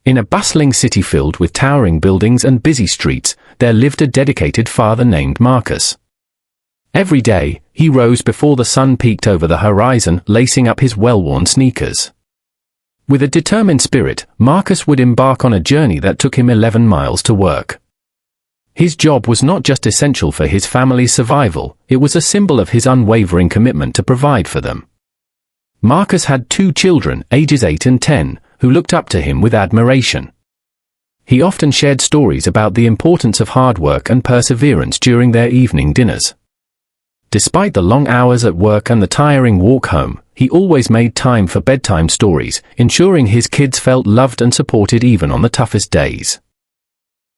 In a bustling city filled with towering buildings and busy streets, there lived a dedicated father named Marcus. Every day, he rose before the sun peeked over the horizon, lacing up his well-worn sneakers. With a determined spirit, Marcus would embark on a journey that took him 11 miles to work. His job was not just essential for his family's survival, it was a symbol of his unwavering commitment to provide for them. Marcus had 2 children, ages 8 and 10, who looked up to him with admiration. He often shared stories about the importance of hard work and perseverance during their evening dinners. Despite the long hours at work and the tiring walk home, he always made time for bedtime stories, ensuring his kids felt loved and supported even on the toughest days.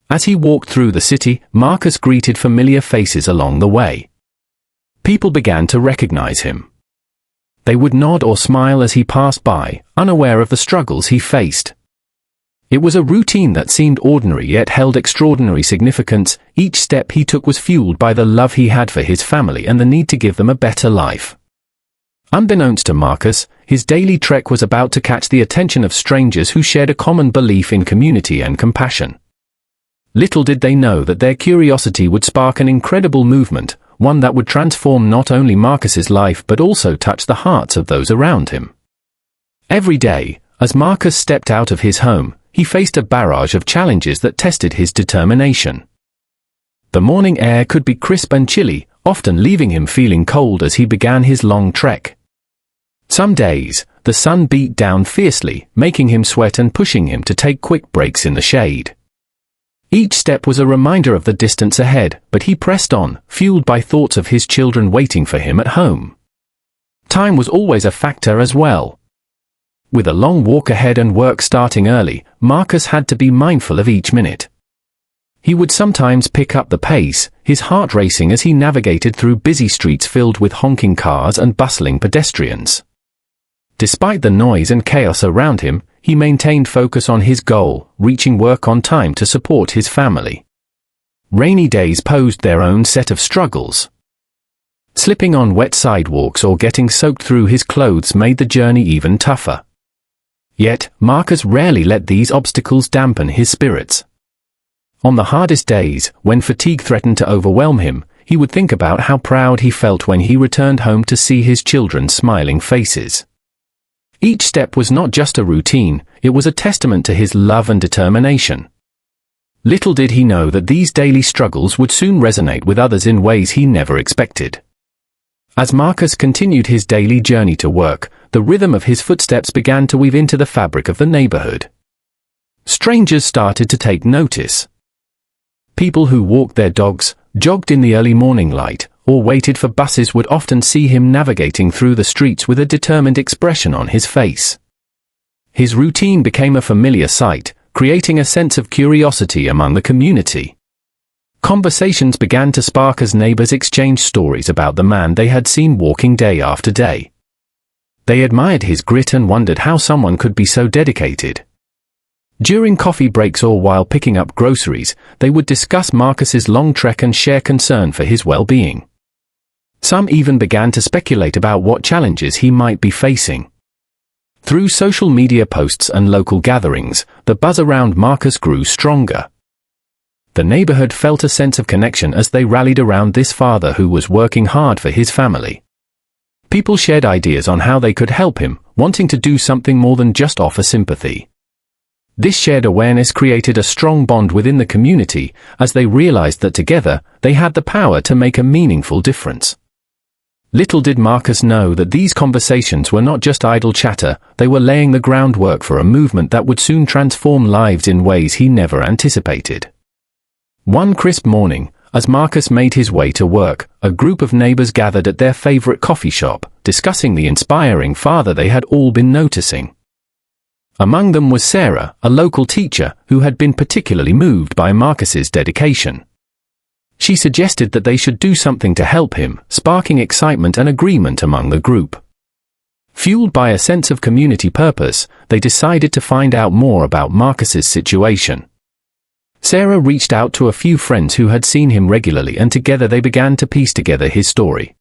As he walked through the city, Marcus greeted familiar faces along the way. People began to recognize him. They would nod or smile as he passed by, unaware of the struggles he faced. It was a routine that seemed ordinary yet held extraordinary significance. Each step he took was fueled by the love he had for his family and the need to give them a better life. Unbeknownst to Marcus, his daily trek was about to catch the attention of strangers who shared a common belief in community and compassion. Little did they know that their curiosity would spark an incredible movement, one that would transform not only Marcus's life but also touch the hearts of those around him. Every day, as Marcus stepped out of his home, he faced a barrage of challenges that tested his determination. The morning air could be crisp and chilly, often leaving him feeling cold as he began his long trek. Some days, the sun beat down fiercely, making him sweat and pushing him to take quick breaks in the shade. Each step was a reminder of the distance ahead, but he pressed on, fueled by thoughts of his children waiting for him at home. Time was always a factor as well. With a long walk ahead and work starting early, Marcus had to be mindful of each minute. He would sometimes pick up the pace, his heart racing as he navigated through busy streets filled with honking cars and bustling pedestrians. Despite the noise and chaos around him, he maintained focus on his goal, reaching work on time to support his family. Rainy days posed their own set of struggles. Slipping on wet sidewalks or getting soaked through his clothes made the journey even tougher. Yet, Marcus rarely let these obstacles dampen his spirits. On the hardest days, when fatigue threatened to overwhelm him, he would think about how proud he felt when he returned home to see his children's smiling faces. Each step was not just a routine, it was a testament to his love and determination. Little did he know that these daily struggles would soon resonate with others in ways he never expected. As Marcus continued his daily journey to work, the rhythm of his footsteps began to weave into the fabric of the neighborhood. Strangers started to take notice. People who walked their dogs, jogged in the early morning light, or waited for buses would often see him navigating through the streets with a determined expression on his face. His routine became a familiar sight, creating a sense of curiosity among the community. Conversations began to spark as neighbors exchanged stories about the man they had seen walking day after day. They admired his grit and wondered how someone could be so dedicated. During coffee breaks or while picking up groceries, they would discuss Marcus's long trek and share concern for his well-being. Some even began to speculate about what challenges he might be facing. Through social media posts and local gatherings, the buzz around Marcus grew stronger. The neighborhood felt a sense of connection as they rallied around this father who was working hard for his family. People shared ideas on how they could help him, wanting to do something more than just offer sympathy. This shared awareness created a strong bond within the community, as they realized that together, they had the power to make a meaningful difference. Little did Marcus know that these conversations were not just idle chatter, they were laying the groundwork for a movement that would soon transform lives in ways he never anticipated. One crisp morning, as Marcus made his way to work, a group of neighbors gathered at their favorite coffee shop, discussing the inspiring father they had all been noticing. Among them was Sarah, a local teacher, who had been particularly moved by Marcus's dedication. She suggested that they should do something to help him, sparking excitement and agreement among the group. Fueled by a sense of community purpose, they decided to find out more about Marcus's situation. Sarah reached out to a few friends who had seen him regularly, and together they began to piece together his story.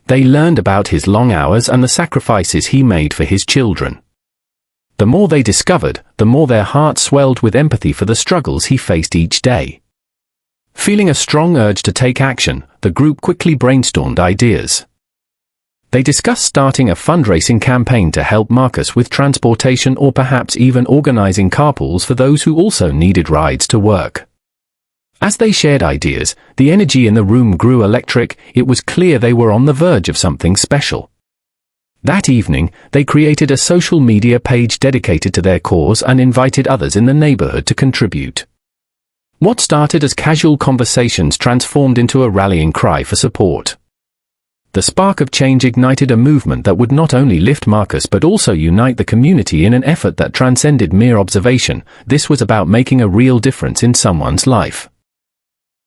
They learned about his long hours and the sacrifices he made for his children. The more they discovered, the more their hearts swelled with empathy for the struggles he faced each day. Feeling a strong urge to take action, the group quickly brainstormed ideas. They discussed starting a fundraising campaign to help Marcus with transportation, or perhaps even organizing carpools for those who also needed rides to work. As they shared ideas, the energy in the room grew electric. It was clear they were on the verge of something special. That evening, they created a social media page dedicated to their cause and invited others in the neighborhood to contribute. What started as casual conversations transformed into a rallying cry for support. The spark of change ignited a movement that would not only lift Marcus but also unite the community in an effort that transcended mere observation. This was about making a real difference in someone's life.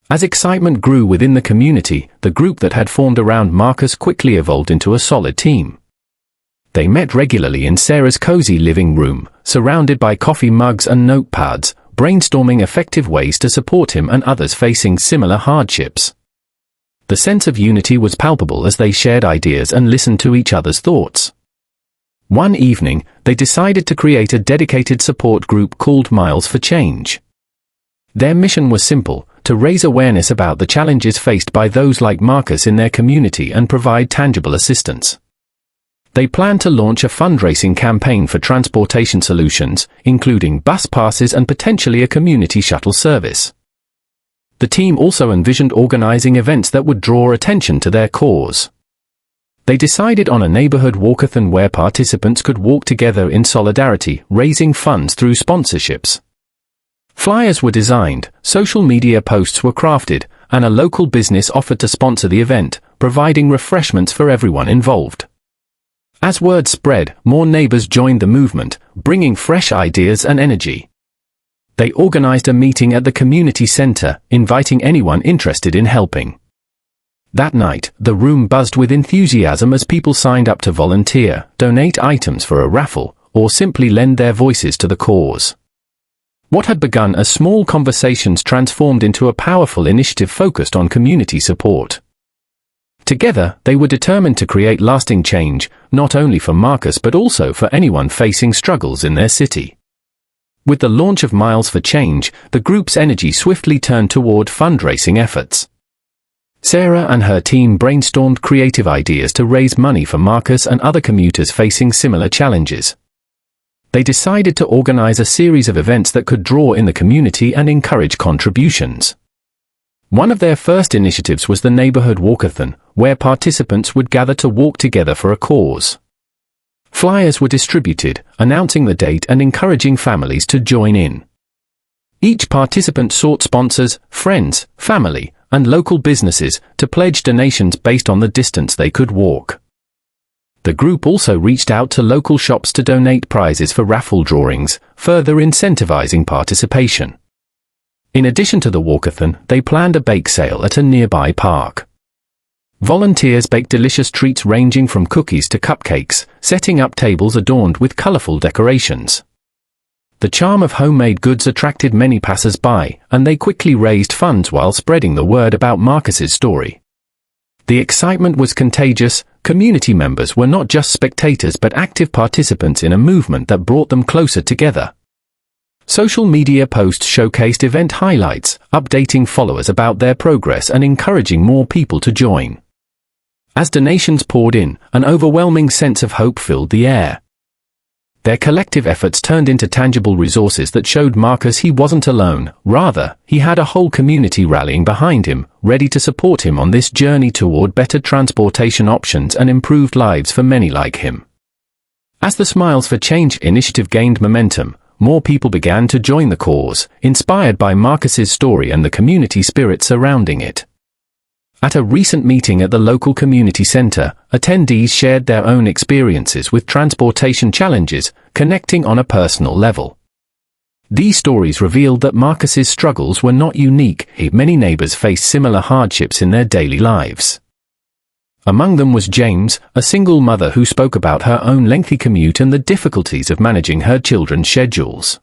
As excitement grew within the community, the group that had formed around Marcus quickly evolved into a solid team. They met regularly in Sarah's cozy living room, surrounded by coffee mugs and notepads, brainstorming effective ways to support him and others facing similar hardships. The sense of unity was palpable as they shared ideas and listened to each other's thoughts. One evening, they decided to create a dedicated support group called Miles for Change. Their mission was simple: to raise awareness about the challenges faced by those like Marcus in their community and provide tangible assistance. They planned to launch a fundraising campaign for transportation solutions, including bus passes and potentially a community shuttle service. The team also envisioned organizing events that would draw attention to their cause. They decided on a neighborhood walkathon where participants could walk together in solidarity, raising funds through sponsorships. Flyers were designed, social media posts were crafted, and a local business offered to sponsor the event, providing refreshments for everyone involved. As word spread, more neighbors joined the movement, bringing fresh ideas and energy. They organized a meeting at the community center, inviting anyone interested in helping. That night, the room buzzed with enthusiasm as people signed up to volunteer, donate items for a raffle, or simply lend their voices to the cause. What had begun as small conversations transformed into a powerful initiative focused on community support. Together, they were determined to create lasting change, not only for Marcus but also for anyone facing struggles in their city. With the launch of Miles for Change, the group's energy swiftly turned toward fundraising efforts. Sarah and her team brainstormed creative ideas to raise money for Marcus and other commuters facing similar challenges. They decided to organize a series of events that could draw in the community and encourage contributions. One of their first initiatives was the neighborhood walkathon, where participants would gather to walk together for a cause. Flyers were distributed, announcing the date and encouraging families to join in. Each participant sought sponsors, friends, family, and local businesses to pledge donations based on the distance they could walk. The group also reached out to local shops to donate prizes for raffle drawings, further incentivizing participation. In addition to the walkathon, they planned a bake sale at a nearby park. Volunteers baked delicious treats ranging from cookies to cupcakes, setting up tables adorned with colorful decorations. The charm of homemade goods attracted many passers-by, and they quickly raised funds while spreading the word about Marcus's story. The excitement was contagious. Community members were not just spectators but active participants in a movement that brought them closer together. Social media posts showcased event highlights, updating followers about their progress and encouraging more people to join. As donations poured in, an overwhelming sense of hope filled the air. Their collective efforts turned into tangible resources that showed Marcus he wasn't alone. Rather, he had a whole community rallying behind him, ready to support him on this journey toward better transportation options and improved lives for many like him. As the Smiles for Change initiative gained momentum, more people began to join the cause, inspired by Marcus's story and the community spirit surrounding it. At a recent meeting at the local community center, attendees shared their own experiences with transportation challenges, connecting on a personal level. These stories revealed that Marcus's struggles were not unique. Many neighbors faced similar hardships in their daily lives. Among them was James, a single mother who spoke about her own lengthy commute and the difficulties of managing her children's schedules.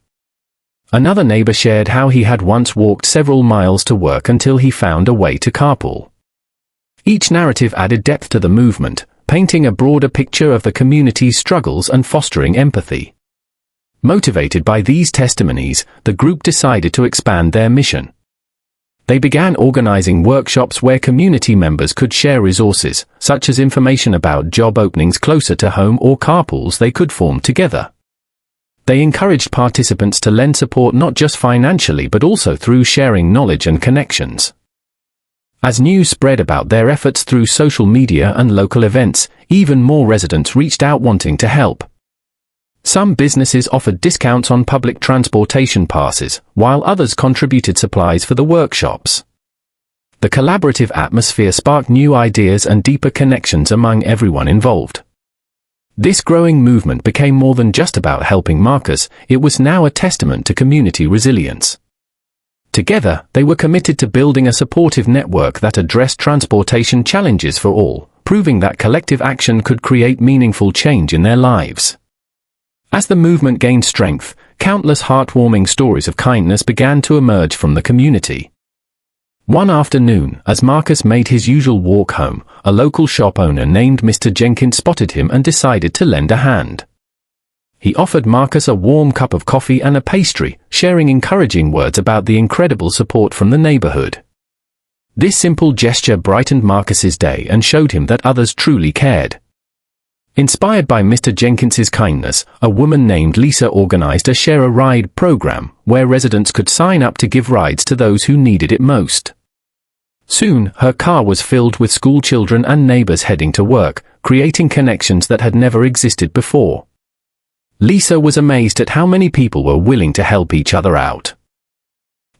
Another neighbor shared how he had once walked several miles to work until he found a way to carpool. Each narrative added depth to the movement, painting a broader picture of the community's struggles and fostering empathy. Motivated by these testimonies, the group decided to expand their mission. They began organizing workshops where community members could share resources, such as information about job openings closer to home or carpools they could form together. They encouraged participants to lend support not just financially but also through sharing knowledge and connections. As news spread about their efforts through social media and local events, even more residents reached out wanting to help. Some businesses offered discounts on public transportation passes, while others contributed supplies for the workshops. The collaborative atmosphere sparked new ideas and deeper connections among everyone involved. This growing movement became more than just about helping Marcus, it was now a testament to community resilience. Together, they were committed to building a supportive network that addressed transportation challenges for all, proving that collective action could create meaningful change in their lives. As the movement gained strength, countless heartwarming stories of kindness began to emerge from the community. One afternoon, as Marcus made his usual walk home, a local shop owner named Mr. Jenkins spotted him and decided to lend a hand. He offered Marcus a warm cup of coffee and a pastry, sharing encouraging words about the incredible support from the neighborhood. This simple gesture brightened Marcus's day and showed him that others truly cared. Inspired by Mr. Jenkins's kindness, a woman named Lisa organized a Share a Ride program, where residents could sign up to give rides to those who needed it most. Soon, her car was filled with school children and neighbors heading to work, creating connections that had never existed before. Lisa was amazed at how many people were willing to help each other out.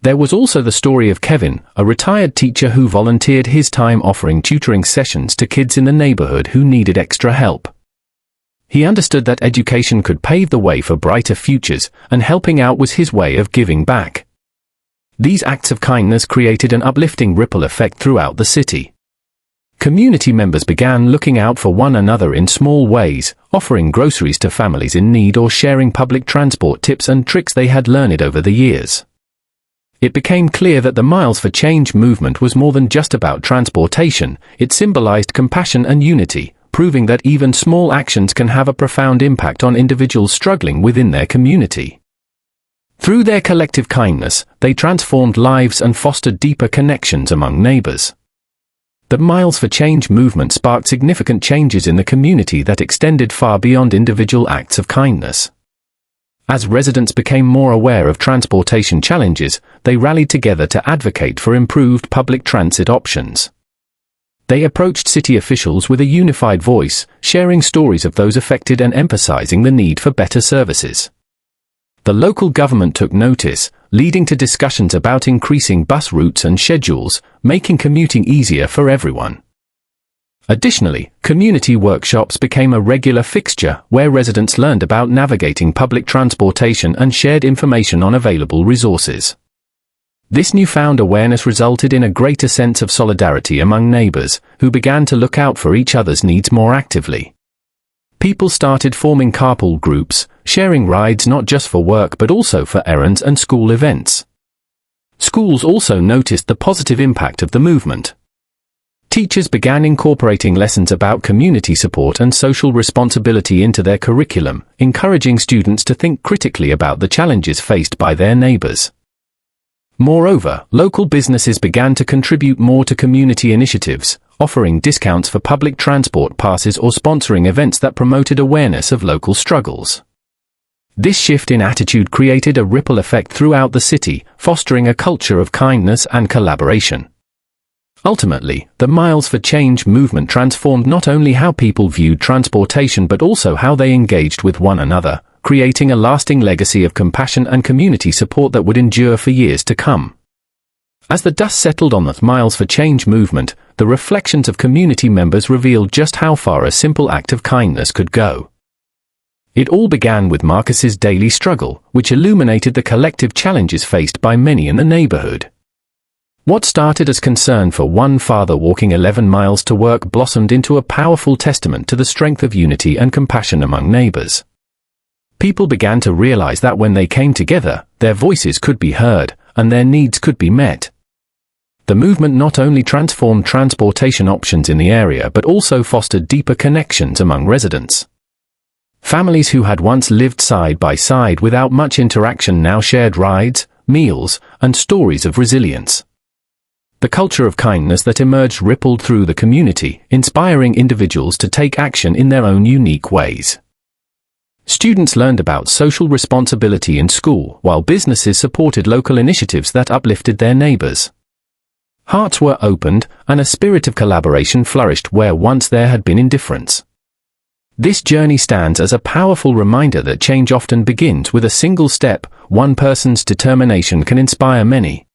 There was also the story of Kevin, a retired teacher who volunteered his time offering tutoring sessions to kids in the neighborhood who needed extra help. He understood that education could pave the way for brighter futures, and helping out was his way of giving back. These acts of kindness created an uplifting ripple effect throughout the city. Community members began looking out for one another in small ways, offering groceries to families in need or sharing public transport tips and tricks they had learned over the years. It became clear that the Miles for Change movement was more than just about transportation, it symbolized compassion and unity, proving that even small actions can have a profound impact on individuals struggling within their community. Through their collective kindness, they transformed lives and fostered deeper connections among neighbors. The Miles for Change movement sparked significant changes in the community that extended far beyond individual acts of kindness. As residents became more aware of transportation challenges, they rallied together to advocate for improved public transit options. They approached city officials with a unified voice, sharing stories of those affected and emphasizing the need for better services. The local government took notice, leading to discussions about increasing bus routes and schedules, making commuting easier for everyone. Additionally, community workshops became a regular fixture where residents learned about navigating public transportation and shared information on available resources. This newfound awareness resulted in a greater sense of solidarity among neighbors, who began to look out for each other's needs more actively. People started forming carpool groups, sharing rides not just for work but also for errands and school events. Schools also noticed the positive impact of the movement. Teachers began incorporating lessons about community support and social responsibility into their curriculum, encouraging students to think critically about the challenges faced by their neighbors. Moreover, local businesses began to contribute more to community initiatives, offering discounts for public transport passes or sponsoring events that promoted awareness of local struggles. This shift in attitude created a ripple effect throughout the city, fostering a culture of kindness and collaboration. Ultimately, the Miles for Change movement transformed not only how people viewed transportation but also how they engaged with one another, creating a lasting legacy of compassion and community support that would endure for years to come. As the dust settled on the Miles for Change movement, the reflections of community members revealed just how far a simple act of kindness could go. It all began with Marcus's daily struggle, which illuminated the collective challenges faced by many in the neighborhood. What started as concern for one father walking 11 miles to work blossomed into a powerful testament to the strength of unity and compassion among neighbors. People began to realize that when they came together, their voices could be heard, and their needs could be met. The movement not only transformed transportation options in the area but also fostered deeper connections among residents. Families who had once lived side by side without much interaction now shared rides, meals, and stories of resilience. The culture of kindness that emerged rippled through the community, inspiring individuals to take action in their own unique ways. Students learned about social responsibility in school, while businesses supported local initiatives that uplifted their neighbors. Hearts were opened, and a spirit of collaboration flourished where once there had been indifference. This journey stands as a powerful reminder that change often begins with a single step. One person's determination can inspire many.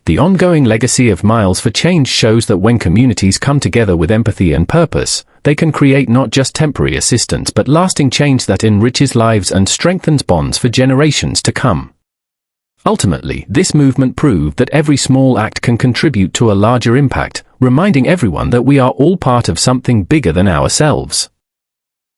The ongoing legacy of Miles for Change shows that when communities come together with empathy and purpose, they can create not just temporary assistance but lasting change that enriches lives and strengthens bonds for generations to come. Ultimately, this movement proved that every small act can contribute to a larger impact, reminding everyone that we are all part of something bigger than ourselves.